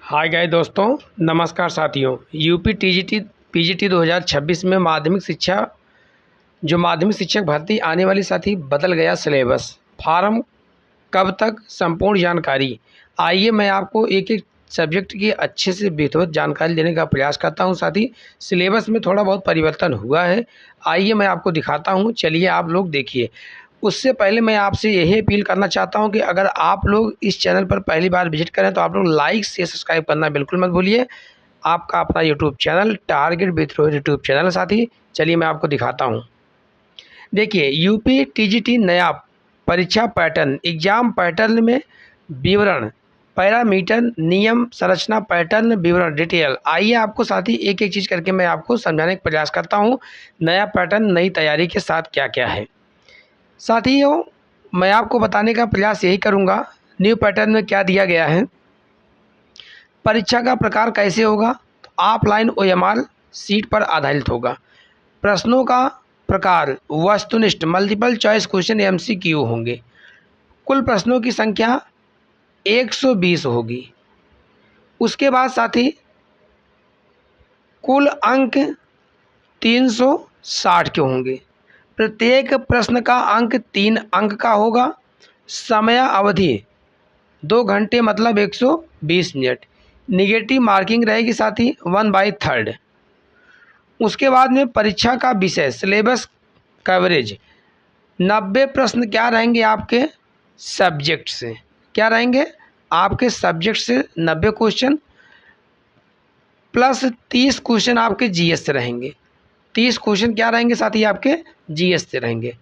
Hi guys दोस्तों, नमस्कार साथियों। यूपी टीजीटी पीजीटी 2026 में माध्यमिक शिक्षक भर्ती आने वाली साथी बदल गया सिलेबस। फार्म कब तक, संपूर्ण जानकारी। आइए मैं आपको एक एक सब्जेक्ट की अच्छे से विधिवत जानकारी देने का प्रयास करता हूं। साथी सिलेबस में थोड़ा बहुत परिवर्तन हुआ है, आइए मैं आपको दिखाता हूं। चलिए आप लोग देखिए। उससे पहले मैं आपसे यही अपील करना चाहता हूं कि अगर आप लोग इस चैनल पर पहली बार विजिट करें तो आप लोग लाइक से सब्सक्राइब करना बिल्कुल मत भूलिए। आपका अपना YouTube channel target with Rohit YouTube channel. साथी चलिए मैं आपको दिखाता हूँ। देखिए यूपी टीजीटी नया परीक्षा पैटर्न, एग्जाम पैटर्न में विवरण, पैरामीटर, नियम, संरचना, पैटर्न, विवरण, डिटेल। आइए आपको साथी एक एक चीज़ करके मैं आपको समझाने का प्रयास करता हूँ। नया पैटर्न नई तैयारी के साथ क्या क्या है। साथियों मैं आपको बताने का प्रयास यही करूँगा न्यू पैटर्न में क्या दिया गया है। परीक्षा का प्रकार कैसे होगा, तो ऑफलाइन ओएमआर सीट पर आधारित होगा। प्रश्नों का प्रकार वस्तुनिष्ठ, मल्टीपल चॉइस क्वेश्चन, एमसीक्यू होंगे। कुल प्रश्नों की संख्या 120 होगी। उसके बाद साथी कुल अंक 360 के होंगे। प्रत्येक प्रश्न का अंक 3 अंक का होगा। समय अवधि 2 घंटे मतलब 120 मिनट। निगेटिव मार्किंग रहेगी साथी 1/3। उसके बाद में परीक्षा का विषय सिलेबस कवरेज 90 प्रश्न क्या रहेंगे आपके सब्जेक्ट से, क्या रहेंगे आपके सब्जेक्ट से 90 क्वेश्चन प्लस 30 क्वेश्चन आपके जीएस से रहेंगे। 30 क्वेश्चन क्या रहेंगे साथी आपके जीएस से रहेंगे।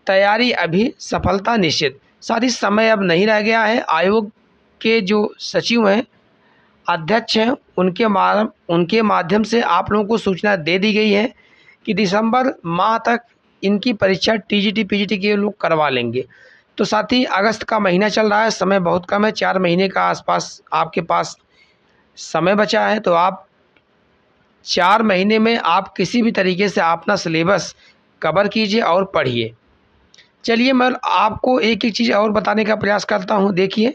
तैयारी अभी, सफलता निश्चित। साथी समय अब नहीं रह गया है। आयोग के जो सचिव हैं, अध्यक्ष हैं, उनके माध्यम से आप लोगों को सूचना दे दी गई है कि दिसंबर माह तक इनकी परीक्षा टीजीटी पीजीटी के लोग करवा लेंगे। तो साथी अगस्त का महीना चल रहा है, समय बहुत कम है, 4 महीने का आसपास आपके पास समय बचा है। तो आप 4 महीने में आप किसी भी तरीके से अपना सिलेबस कवर कीजिए और पढ़िए। चलिए मैं आपको एक एक चीज़ और बताने का प्रयास करता हूँ। देखिए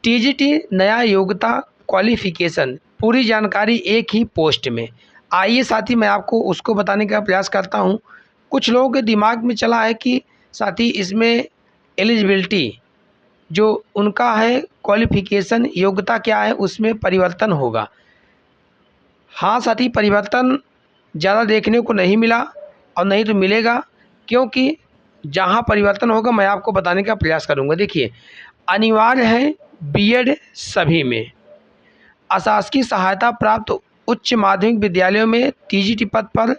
टीजीटी नया योग्यता क्वालिफिकेशन, पूरी जानकारी एक ही पोस्ट में। आइए साथी मैं आपको उसको बताने का प्रयास करता हूँ। कुछ लोगों के दिमाग में चला है कि साथी इसमें एलिजिबिलिटी जो उनका है, क्वालिफिकेशन योग्यता क्या है, उसमें परिवर्तन होगा। हाँ साथी परिवर्तन ज़्यादा देखने को नहीं मिला और नहीं तो मिलेगा, क्योंकि जहाँ परिवर्तन होगा मैं आपको बताने का प्रयास करूँगा। देखिए अनिवार्य है बीएड सभी में। अशासकीय सहायता प्राप्त उच्च माध्यमिक विद्यालयों में टीजीटी पद पर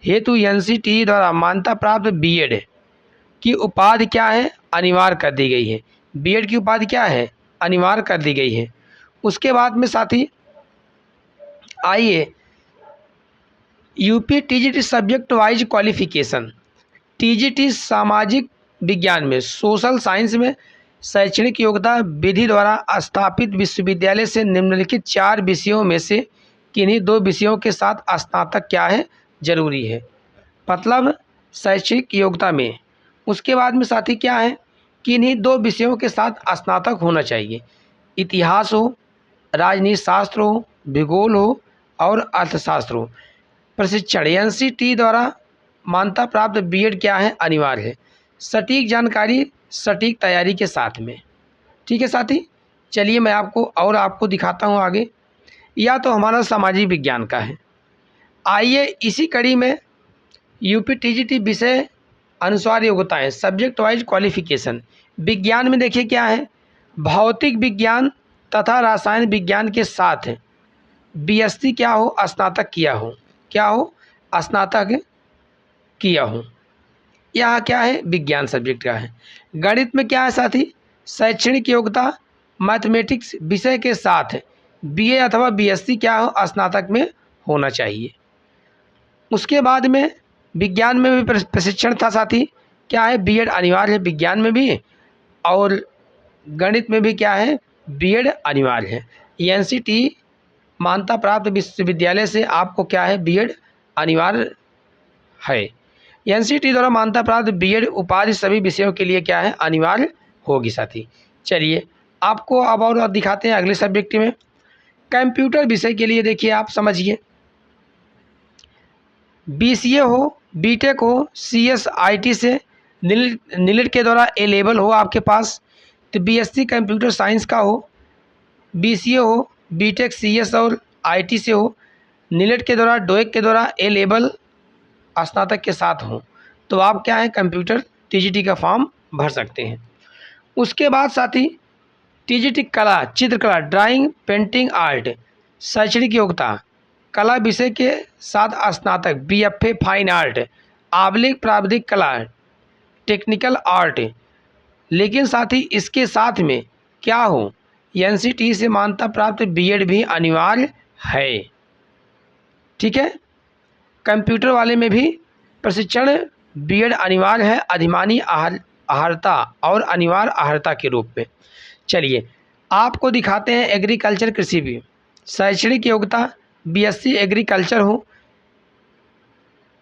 हेतु एनसीटी द्वारा मान्यता प्राप्त बीएड की उपाधि क्या है, अनिवार्य कर दी गई है। बीएड की उपाधि क्या है, अनिवार्य कर दी गई है। उसके बाद में साथी आइए UP TGT subject wise qualification. TGT सामाजिक विज्ञान में, सोशल साइंस में शैक्षणिक योग्यता विधि द्वारा स्थापित विश्वविद्यालय से निम्नलिखित 4 विषयों में से किन्हीं 2 विषयों के साथ स्नातक क्या है, जरूरी है। मतलब शैक्षणिक योग्यता में। उसके बाद में साथी क्या है, किन्हीं 2 विषयों के साथ स्नातक होना चाहिए। इतिहास हो, राजनीति शास्त्र हो, भूगोल हो और अर्थशास्त्र हो। प्रशिक्षण एनसीटी द्वारा मान्यता प्राप्त बीएड क्या है, अनिवार्य है। सटीक जानकारी सटीक तैयारी के साथ में। ठीक है साथी चलिए मैं आपको दिखाता हूँ आगे। या तो हमारा सामाजिक विज्ञान का है। आइए इसी कड़ी में यूपी टीजीटी विषय अनुसार योग्यताएं, सब्जेक्ट वाइज क्वालिफिकेशन। विज्ञान में देखिए क्या है, भौतिक विज्ञान तथा रसायन विज्ञान के साथ बीएससी क्या हो, स्नातक किया हो, क्या हो, स्नातक किया हो। यह क्या है, विज्ञान सब्जेक्ट का है। गणित में क्या है साथी, शैक्षणिक योग्यता मैथमेटिक्स विषय के साथ बीए अथवा बीएससी क्या हो, स्नातक में होना चाहिए। उसके बाद में विज्ञान में भी प्रशिक्षण था साथी, क्या है, बीएड अनिवार्य है विज्ञान में भी, और गणित में भी क्या है, बीएड अनिवार्य है। एनसीटी मान्यता प्राप्त विश्वविद्यालय से आपको क्या है, बीएड अनिवार्य है। एनसीटी द्वारा मान्यता प्राप्त बीएड उपाधि सभी विषयों के लिए क्या है, अनिवार्य होगी साथी। चलिए आपको अब और दिखाते हैं अगले सब्जेक्ट में। कंप्यूटर विषय के लिए देखिए आप समझिए, BCA हो, बीटेक हो, CSIT से नीट के द्वारा ए लेवल हो आपके पास, तो BSc कंप्यूटर साइंस का हो, BCA हो, बीटेक CS और IT से हो, नीट के द्वारा डोएक के द्वारा ए लेवल स्नातक के साथ हो, तो आप क्या है कंप्यूटर TGT का फॉर्म भर सकते हैं। उसके बाद साथी TGT कला, चित्रकला, ड्राइंग, पेंटिंग, आर्ट, शैक्षणिक योग्यता कला विषय के साथ स्नातक, BFA फाइन आर्ट, आबलिक प्राविधिक कला, टेक्निकल आर्ट, लेकिन साथ ही इसके साथ में क्या हो, NCT से मान्यता प्राप्त BEd भी अनिवार्य है। ठीक है, कंप्यूटर वाले में भी प्रशिक्षण BEd अनिवार्य है, अधिमानी अहर्ता और अनिवार्य अहर्ता के रूप में। चलिए आपको दिखाते हैं एग्रीकल्चर कृषि भी, शैक्षणिक योग्यता BSc एग्रीकल्चर हो,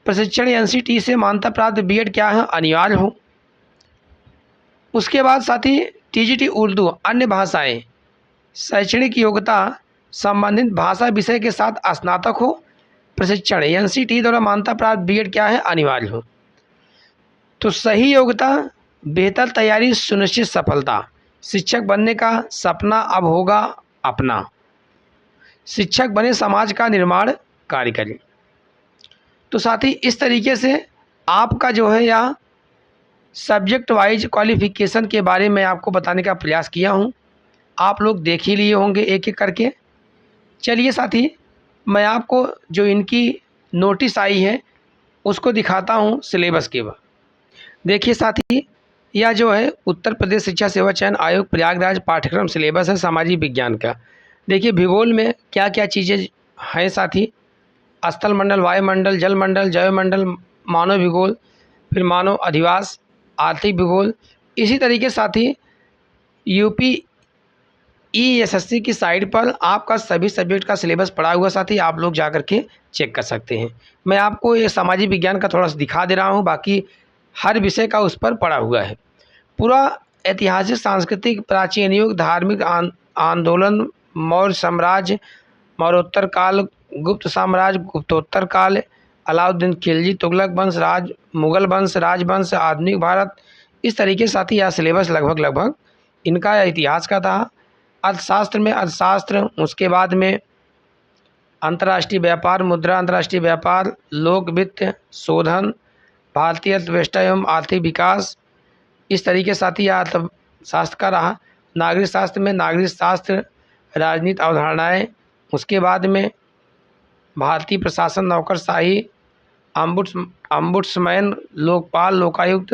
प्रशिक्षण NCT से मान्यता प्राप्त BEd क्या है अनिवार्य हो। उसके बाद साथी TGT उर्दू अन्य भाषाएं, शैक्षणिक योग्यता संबंधित भाषा विषय के साथ स्नातक हो, प्रशिक्षण NCT द्वारा मान्यता प्राप्त BEd क्या है अनिवार्य हो। तो सही योग्यता, बेहतर तैयारी सुनिश्चित सफलता, शिक्षक बनने का सपना अब होगा अपना, शिक्षक बने समाज का निर्माण कार्य करें। तो साथी इस तरीके से आपका जो है या सब्जेक्ट वाइज क्वालिफिकेशन के बारे में आपको बताने का प्रयास किया हूँ, आप लोग देख ही लिए होंगे एक एक करके। चलिए साथी मैं आपको जो इनकी नोटिस आई है उसको दिखाता हूँ सिलेबस के बाद। देखिए साथी यह जो है उत्तर प्रदेश शिक्षा सेवा चयन आयोग प्रयागराज पाठ्यक्रम सिलेबस है सामाजिक विज्ञान का। देखिए भूगोल में क्या क्या चीज़ें हैं साथी, स्थल मंडल, वायुमंडल, जल मंडल, जैव मंडल, मानव भूगोल, फिर मानव अधिवास, आर्थिक भूगोल। इसी तरीके साथी UP ESSC की साइट पर आपका सभी सब्जेक्ट का सिलेबस पड़ा हुआ साथी, आप लोग जा कर के चेक कर सकते हैं। मैं आपको ये सामाजिक विज्ञान का थोड़ा सा दिखा दे रहा हूँ, बाकी हर विषय का उस पर पड़ा हुआ है। पूरा ऐतिहासिक, सांस्कृतिक, प्राचीन युग, धार्मिक आंदोलन, मौर्य साम्राज्य, मौर्योत्तर काल, गुप्त साम्राज्य, गुप्तोत्तर काल, अलाउद्दीन खिलजी, तुगलक वंश, मुगल वंश, राजवंश, आधुनिक भारत। इस तरीके से साथी यह सिलेबस लगभग इनका इतिहास का था। अर्थशास्त्र में अर्थशास्त्र, उसके बाद में अंतर्राष्ट्रीय व्यापार, मुद्रा, अंतर्राष्ट्रीय व्यापार, लोक वित्त, शोधन, भारतीय अर्थव्यवस्था एवं आर्थिक विकास। इस तरीके साथी यह अर्थशास्त्र का रहा। नागरिक शास्त्र में नागरिक शास्त्र, राजनीति अवधारणाएँ, उसके बाद में भारतीय प्रशासन, नौकरशाही, अम्बुड्समैन, लोकपाल, लोकायुक्त।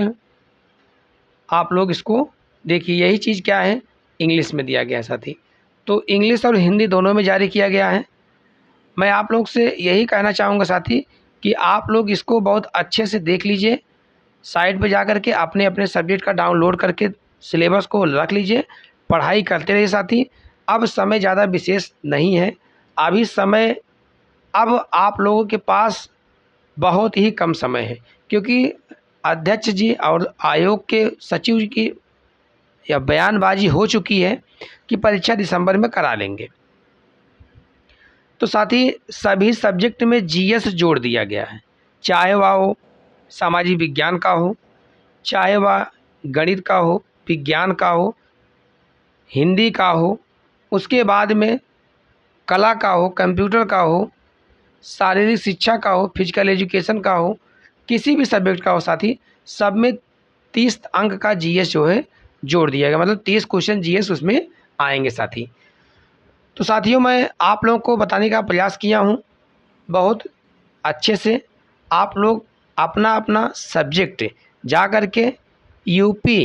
आप लोग इसको देखिए, यही चीज़ क्या है इंग्लिश में दिया गया है साथी, तो इंग्लिश और हिंदी दोनों में जारी किया गया है। मैं आप लोग से यही कहना चाहूँगा साथी कि आप लोग इसको बहुत अच्छे से देख लीजिए, साइट पर जा कर के अपने अपने सब्जेक्ट का डाउनलोड करके सिलेबस को रख लीजिए, पढ़ाई करते रहिए साथी। अब समय ज़्यादा विशेष नहीं है, अभी समय अब आप लोगों के पास बहुत ही कम समय है, क्योंकि अध्यक्ष जी और आयोग के सचिव की या बयानबाजी हो चुकी है कि परीक्षा दिसंबर में करा लेंगे। तो साथ ही सभी सब्जेक्ट में GS जोड़ दिया गया है, चाहे वह हो सामाजिक विज्ञान का हो, चाहे वह गणित का हो, विज्ञान का हो, हिंदी का हो, उसके बाद में कला का हो, कंप्यूटर का हो, शारीरिक शिक्षा का हो, फिजिकल एजुकेशन का हो, किसी भी सब्जेक्ट का हो साथी, सब में 30 अंक का GS जो है जोड़ दिया गया, मतलब 30 क्वेश्चन GS उसमें आएंगे साथी। तो साथियों मैं आप लोगों को बताने का प्रयास किया हूँ बहुत अच्छे से। आप लोग अपना अपना सब्जेक्ट जा कर के UP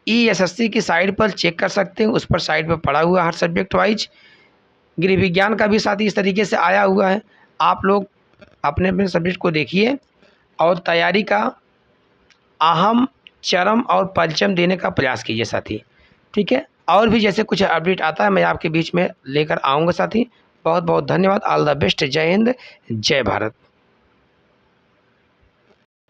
ESSC की साइट पर चेक कर सकते हैं, उस पर साइट पर पड़ा हुआ हर सब्जेक्ट वाइज। गृह विज्ञान का भी साथी इस तरीके से आया हुआ है, आप लोग अपने अपने सब्जेक्ट को देखिए और तैयारी का अहम, चरम और पंचम देने का प्रयास कीजिए साथी। ठीक है, और भी जैसे कुछ अपडेट आता है मैं आपके बीच में लेकर आऊँगा साथी। बहुत बहुत धन्यवाद। All the best. जय हिंद, जय भारत।